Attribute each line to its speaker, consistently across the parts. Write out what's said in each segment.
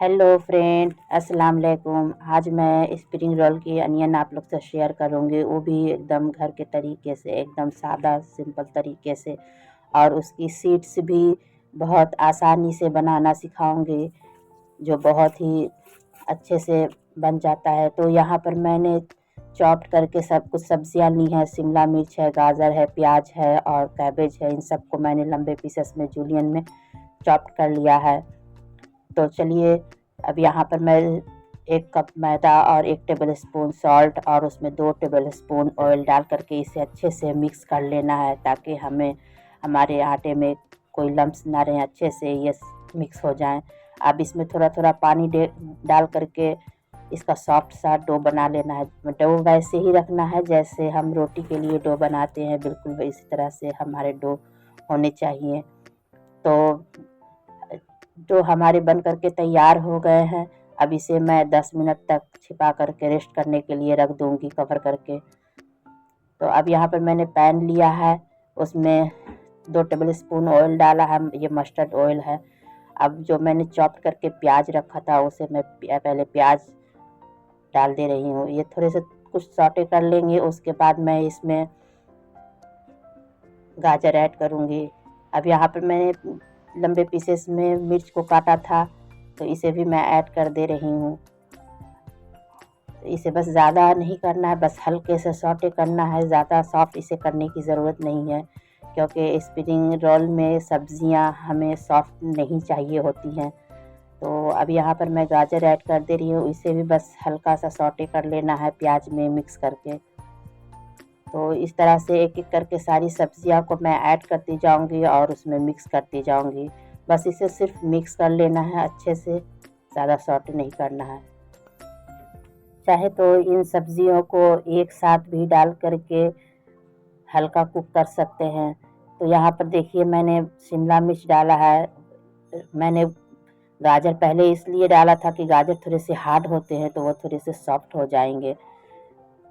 Speaker 1: Hello friend, अस्सलाम वालेकुम। आज मैं स्प्रिंग रोल की अनियन आप लोग से शेयर करूँगी, वो भी एकदम घर के तरीके से, एकदम सादा सिंपल तरीके से। और उसकी सीड्स भी बहुत आसानी से बनाना सिखाऊंगी, जो बहुत ही अच्छे से बन जाता है। तो यहाँ पर मैंने चॉप्ड करके सब कुछ सब्जियाँ ली हैं। शिमला मिर्च है, गाजर है, प्याज है और कैबेज है। इन सबको मैंने लंबे पीसेस में जूलियन में चॉप्ड कर लिया है। तो चलिए, अब यहाँ पर मैं 1 कप मैदा और 1 टेबल स्पून सॉल्ट और उसमें 2 टेबल स्पून ऑयल डाल करके इसे अच्छे से मिक्स कर लेना है, ताकि हमारे आटे में कोई लम्प्स ना रहें, अच्छे से ये मिक्स हो जाएं। अब इसमें थोड़ा थोड़ा पानी डाल करके इसका सॉफ्ट सा डो बना लेना है। डो वैसे ही रखना है जैसे हम रोटी के लिए डो बनाते हैं, बिल्कुल इसी तरह से हमारे डो होने चाहिए। तो जो हमारे बन करके तैयार हो गए हैं, अब इसे मैं 10 मिनट तक छिपा करके रेस्ट करने के लिए रख दूंगी कवर करके। तो अब यहाँ पर मैंने पैन लिया है, उसमें 2 टेबल स्पून ऑयल डाला है, ये मस्टर्ड ऑयल है। अब जो मैंने चॉप करके प्याज रखा था उसे मैं पहले प्याज डाल दे रही हूँ। ये थोड़े से कुछ सौटे कर लेंगे, उसके बाद मैं इसमें गाजर ऐड करूँगी। अब यहाँ पर मैंने लंबे पीसेस में मिर्च को काटा था, तो इसे भी मैं ऐड कर दे रही हूँ। इसे बस ज़्यादा नहीं करना है, बस हल्के से सौटे करना है, ज़्यादा सॉफ्ट इसे करने की ज़रूरत नहीं है, क्योंकि स्प्रिंग रोल में सब्जियां हमें सॉफ्ट नहीं चाहिए होती हैं। तो अब यहाँ पर मैं गाजर ऐड कर दे रही हूँ, इसे भी बस हल्का सा सौटे कर लेना है प्याज में मिक्स करके। तो इस तरह से एक एक करके सारी सब्जियां को मैं ऐड करती जाऊंगी और उसमें मिक्स करती जाऊंगी। बस इसे सिर्फ मिक्स कर लेना है अच्छे से, ज़्यादा सॉटे नहीं करना है। चाहे तो इन सब्जियों को एक साथ भी डाल करके हल्का कुक कर सकते हैं। तो यहाँ पर देखिए, मैंने शिमला मिर्च डाला है। मैंने गाजर पहले इसलिए डाला था कि गाजर थोड़े से हार्ड होते हैं, तो वो थोड़े से सॉफ्ट हो जाएंगे,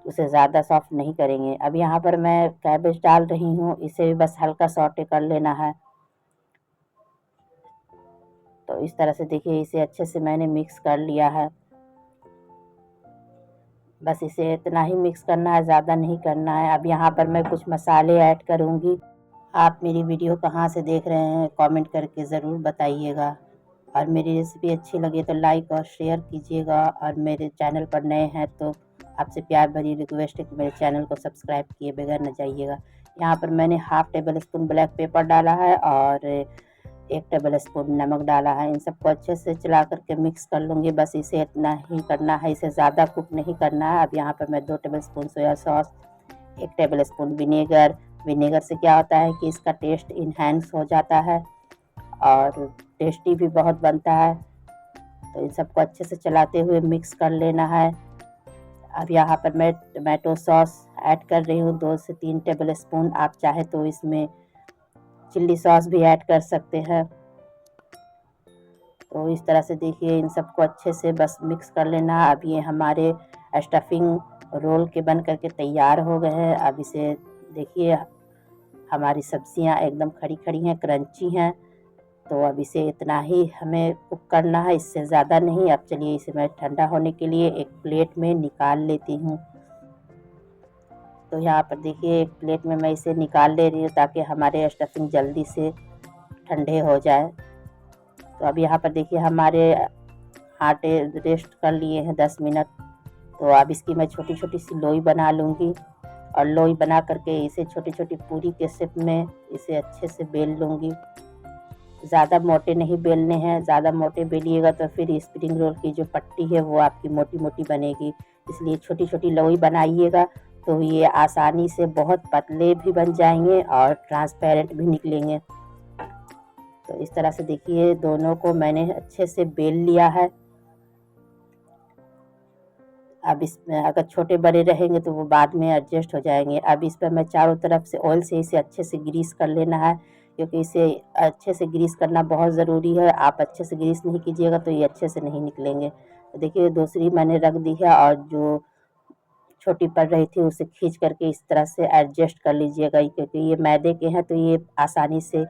Speaker 1: उसे ज़्यादा सॉफ्ट नहीं करेंगे। अब यहाँ पर मैं कैबेज डाल रही हूँ, इसे भी बस हल्का सॉटे कर लेना है। तो इस तरह से देखिए, इसे अच्छे से मैंने मिक्स कर लिया है। बस इसे इतना ही मिक्स करना है, ज़्यादा नहीं करना है। अब यहाँ पर मैं कुछ मसाले ऐड करूँगी। आप मेरी वीडियो कहाँ से देख रहे हैं कमेंट करके ज़रूर बताइएगा। और मेरी रेसिपी अच्छी लगे तो लाइक और शेयर कीजिएगा, और मेरे चैनल पर नए हैं तो आपसे प्यार भरी रिक्वेस्ट है कि मेरे चैनल को सब्सक्राइब किए बगैर न जाइएगा। यहाँ पर मैंने half table spoon black pepper डाला है और 1 टेबल स्पून नमक डाला है। इन सबको अच्छे से चला करके मिक्स कर लूँगी। बस इसे इतना ही करना है, इसे ज़्यादा कुक नहीं करना है। अब यहाँ पर मैं 2 table spoon soya sauce, 1 table spoon vinegar से क्या होता है कि इसका टेस्ट इन्हेंस हो जाता है और टेस्टी भी बहुत बनता है। तो इन सबको अच्छे से चलाते हुए मिक्स कर लेना है। अब यहाँ पर मैं टमाटो सॉस ऐड कर रही हूँ, 2 से 3 टेबल स्पून। आप चाहे तो इसमें चिल्ली सॉस भी ऐड कर सकते हैं। तो इस तरह से देखिए, इन सबको अच्छे से बस मिक्स कर लेना। अब ये हमारे स्टफिंग रोल के बन करके तैयार हो गए हैं। अब इसे देखिए, हमारी सब्जियां एकदम खड़ी खड़ी हैं, क्रंची हैं। तो अब इसे इतना ही हमें कुक करना है, इससे ज़्यादा नहीं। अब चलिए, इसे मैं ठंडा होने के लिए एक प्लेट में निकाल लेती हूँ। तो यहाँ पर देखिए, एक प्लेट में मैं इसे निकाल ले रही हूँ, ताकि हमारे स्टफिंग जल्दी से ठंडे हो जाए। तो अब यहाँ पर देखिए, हमारे आटे रेस्ट कर लिए हैं 10 मिनट। तो अब इसकी मैं छोटी छोटी सी लोई बना लूँगी, और लोई बना करके इसे छोटी छोटी पूरी के शेप में इसे अच्छे से बेल लूँगी। ज़्यादा मोटे नहीं बेलने हैं, ज़्यादा मोटे बेलिएगा तो फिर स्प्रिंग रोल की जो पट्टी है वो आपकी मोटी मोटी बनेगी। इसलिए छोटी छोटी लोई बनाइएगा, तो ये आसानी से बहुत पतले भी बन जाएंगे और ट्रांसपेरेंट भी निकलेंगे। तो इस तरह से देखिए, दोनों को मैंने अच्छे से बेल लिया है। अब इसमें अगर छोटे बड़े रहेंगे तो वो बाद में एडजस्ट हो जाएंगे। अब इस पर मैं चारों तरफ से ऑयल से इसे अच्छे से ग्रीस कर लेना है, क्योंकि इसे अच्छे से ग्रीस करना बहुत ज़रूरी है। आप अच्छे से ग्रीस नहीं कीजिएगा तो ये अच्छे से नहीं निकलेंगे। तो देखिए, दूसरी मैंने रख दी है, और जो छोटी पड़ रही थी उसे खींच करके इस तरह से एडजस्ट कर लीजिएगा, क्योंकि ये मैदे के हैं तो ये आसानी से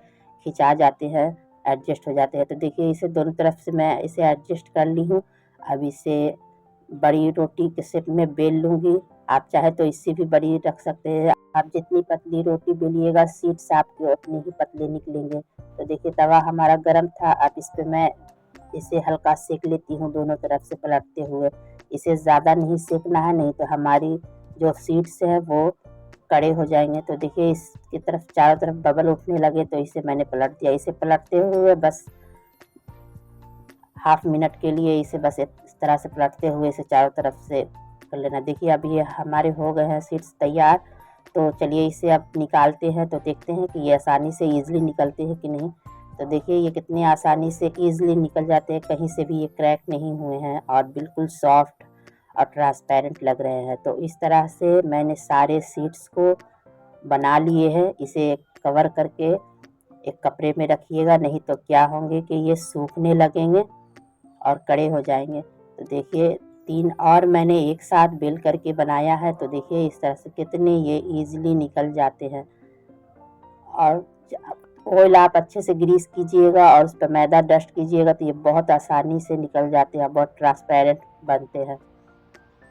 Speaker 1: खिंचा जाते हैं एडजस्ट हो जाते हैं। तो देखिए इसे दोनों तरफ से मैं इसे एडजस्ट कर ली हूँ। अब इसे बड़ी रोटी के शेप में बेल लूँगी। आप चाहे तो इससे भी बड़ी रख सकते हैं। आप जितनी पतली रोटी बेलिएगा शीट्स आपके उतने ही पतले निकलेंगे। तो देखिए तवा हमारा गर्म था, अब इस पे मैं इसे हल्का सेक लेती हूँ दोनों तरफ से पलटते हुए। इसे ज़्यादा नहीं सेकना है, नहीं तो हमारी जो शीट्स हैं वो कड़े हो जाएंगे। तो देखिए इसकी तरफ चारों तरफ बबल उठने लगे तो इसे मैंने पलट दिया। इसे पलटते हुए बस हाफ मिनट के लिए इसे बस इस तरह से पलटते हुए इसे चारों तरफ से कर लेना। देखिए अब ये हमारे हो गए हैं शीट्स तैयार। तो चलिए इसे अब निकालते हैं तो देखते हैं कि ये आसानी से ईज़िली निकलते हैं कि नहीं। तो देखिए ये कितनी आसानी से ईज़िली निकल जाते हैं, कहीं से भी ये क्रैक नहीं हुए हैं और बिल्कुल सॉफ्ट और ट्रांसपेरेंट लग रहे हैं। तो इस तरह से मैंने सारे शीट्स को बना लिए हैं। इसे कवर करके एक कपड़े में रखिएगा, नहीं तो क्या होंगे कि ये सूखने लगेंगे और कड़े हो जाएंगे। तो देखिए 3 और मैंने एक साथ बेल करके बनाया है। तो देखिए इस तरह से कितने ये ईज़िली निकल जाते हैं। और ऑयल आप अच्छे से ग्रीस कीजिएगा और उस पर मैदा डस्ट कीजिएगा तो ये बहुत आसानी से निकल जाते हैं, बहुत ट्रांसपेरेंट बनते हैं।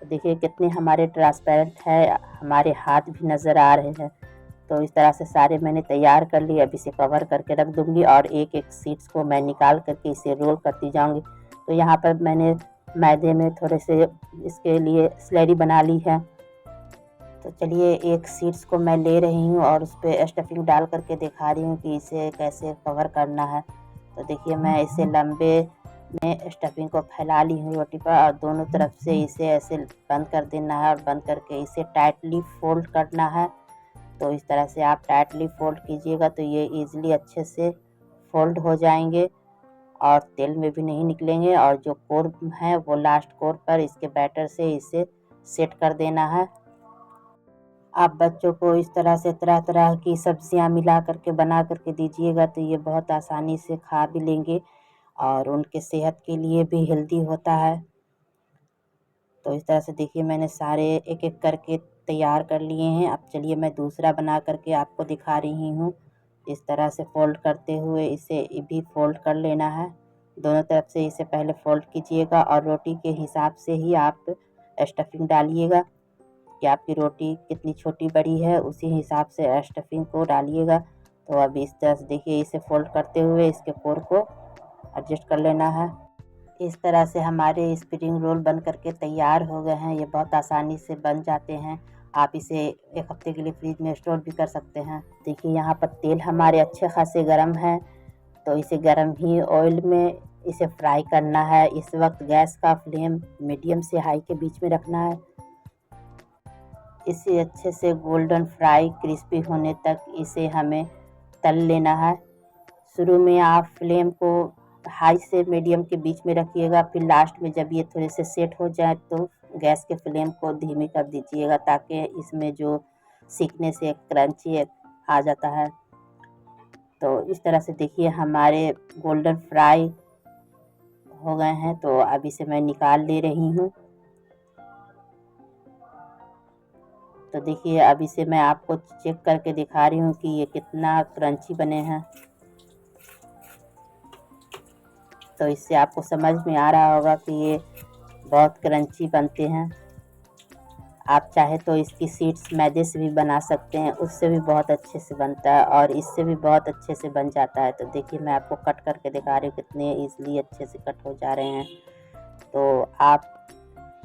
Speaker 1: तो देखिए कितने हमारे ट्रांसपेरेंट है, हमारे हाथ भी नज़र आ रहे हैं। तो इस तरह से सारे मैंने तैयार कर लिए। अब इसे कवर करके रख दूँगी और एक-एक शीट्स को मैं निकाल करके इसे रोल करती जाऊँगी। तो यहाँ पर मैंने मैदे में थोड़े से इसके लिए स्लरी बना ली है। तो चलिए एक शीट्स को मैं ले रही हूँ और उस पे स्टफिंग डाल करके दिखा रही हूँ कि इसे कैसे कवर करना है। तो देखिए मैं इसे लंबे में स्टफिंग को फैला ली हूँ रोटी पर और दोनों तरफ से इसे ऐसे बंद कर देना है और बंद करके इसे टाइटली फोल्ड करना है। तो इस तरह से आप टाइटली फोल्ड कीजिएगा तो ये ईज़िली अच्छे से फोल्ड हो जाएंगे और तेल में भी नहीं निकलेंगे। और जो कोर है वो लास्ट कोर पर इसके बैटर से इसे सेट कर देना है। आप बच्चों को इस तरह से तरह-तरह की सब्जियां मिला करके बना करके दीजिएगा तो ये बहुत आसानी से खा भी लेंगे और उनके सेहत के लिए भी हेल्दी होता है। तो इस तरह से देखिए मैंने सारे एक-एक करके तैयार कर लिए हैं। अब चलिए मैं दूसरा बना करके आपको दिखा रही हूँ। इस तरह से फ़ोल्ड करते हुए इसे भी फ़ोल्ड कर लेना है। दोनों तरफ से इसे पहले फ़ोल्ड कीजिएगा और रोटी के हिसाब से ही आप स्टफिंग डालिएगा कि आपकी रोटी कितनी छोटी बड़ी है, उसी हिसाब से स्टफिंग को डालिएगा। तो अब इस तरह से देखिए इसे फ़ोल्ड करते हुए इसके कोर को एडजस्ट कर लेना है। इस तरह से हमारे स्प्रिंग रोल बन करके तैयार हो गए हैं। ये बहुत आसानी से बन जाते हैं। आप इसे 1 हफ्ते के लिए फ्रिज में स्टोर भी कर सकते हैं। देखिए यहाँ पर तेल हमारे अच्छे खासे गरम है, तो इसे गरम ही ऑयल में इसे फ्राई करना है। इस वक्त गैस का फ्लेम मीडियम से हाई के बीच में रखना है। इसे अच्छे से गोल्डन फ्राई क्रिस्पी होने तक इसे हमें तल लेना है। शुरू में आप फ्लेम को हाई से मीडियम के बीच में रखिएगा, फिर लास्ट में जब ये थोड़े से सेट हो जाए तो गैस के फ्लेम को धीमी कर दीजिएगा ताकि इसमें जो सीखने से क्रंची आ जाता है। तो इस तरह से देखिए हमारे गोल्डन फ्राई हो गए हैं। तो अब इसे मैं निकाल ले रही हूँ। तो देखिए अब इसे मैं आपको चेक करके दिखा रही हूँ कि ये कितना क्रंची बने हैं। तो इससे आपको समझ में आ रहा होगा कि ये बहुत क्रंची बनते हैं। आप चाहे तो इसकी शीट्स मैदे से भी बना सकते हैं, उससे भी बहुत अच्छे से बनता है और इससे भी बहुत अच्छे से बन जाता है। तो देखिए मैं आपको कट करके दिखा रही हूँ कितने ईज़िली अच्छे से कट हो जा रहे हैं। तो आप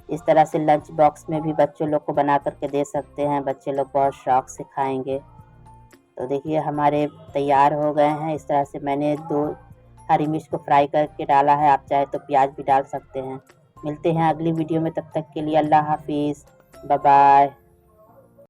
Speaker 1: इस तरह से लंच बॉक्स में भी बच्चों लोग को बना करके दे सकते हैं, बच्चे लोग बहुत शौक से खाएँगे। तो देखिए हमारे तैयार हो गए हैं। इस तरह से मैंने 2 हरी मिर्च को फ्राई करके डाला है, आप चाहे तो प्याज भी डाल सकते हैं। मिलते हैं अगली वीडियो में, तब तक के लिए अल्लाह हाफ़िज़, बाय बाय।